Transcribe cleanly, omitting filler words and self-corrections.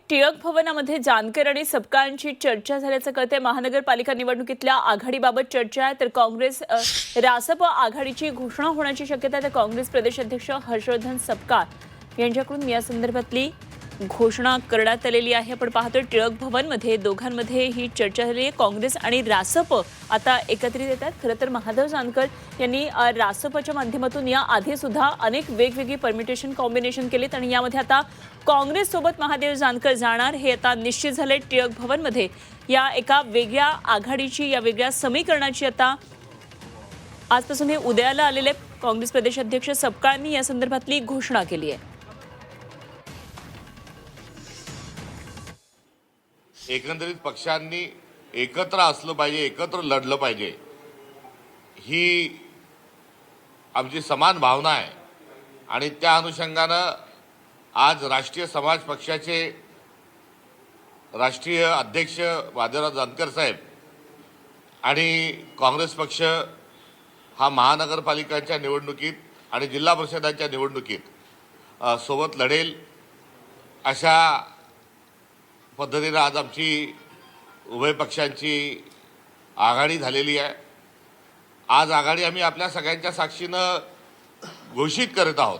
टिळक भवनामध्ये जानकर आणि सपकाळांची चर्चा झाल्याचं कळते। महानगरपालिका निवडणुकीतल्या आघाडीबाबत चर्चा आहे, तर काँग्रेस रासप आघाडीची घोषणा होण्याची शक्यता आहे। तर काँग्रेस प्रदेशाध्यक्ष हर्षवर्धन सपकाळ यांच्याकडून या संदर्भातली घोषणा करण्यात आलेली आहे। आपण पाहतोय टिळक भवनमध्ये दोघांमध्ये ही चर्चा झाली आहे। काँग्रेस आणि रासप आता एकत्रित येतात। खरं तर महादेव जानकर यांनी रासपच्या माध्यमातून या आधी सुद्धा अनेक वेगवेगळी परमिटेशन कॉम्बिनेशन केलीत आणि यामध्ये आता काँग्रेस सोबत महादेव जानकर जाणार हे आता निश्चित झाले। टिळक भवनमध्ये या एका वेगळ्या आघाडीची या वेगळ्या समीकरणाची आता आजपासून हे उदयाला आलेले काँग्रेस प्रदेशाध्यक्ष सपकाळांनी या संदर्भातली घोषणा केली आहे। एकंदरीत पक्षांनी एकत्र असलं पाहिजे, एकत्र लढलं पाहिजे, ही आमची समान भावना आहे। आणि त्या अनुषंगानं आज राष्ट्रीय समाज पक्षाचे राष्ट्रीय अध्यक्ष महादेवराव जानकर साहेब आणि काँग्रेस पक्ष हा महानगरपालिकांच्या निवडणुकीत आणि जिल्हा परिषदांच्या निवडणुकीत सोबत लढेल अशा पद्धतीने आज आमची उभय पक्षांची आघाडी झालेली आहे। आज आघाडी आम्ही आपल्या सगळ्यांच्या साक्षीनं घोषित करत आहोत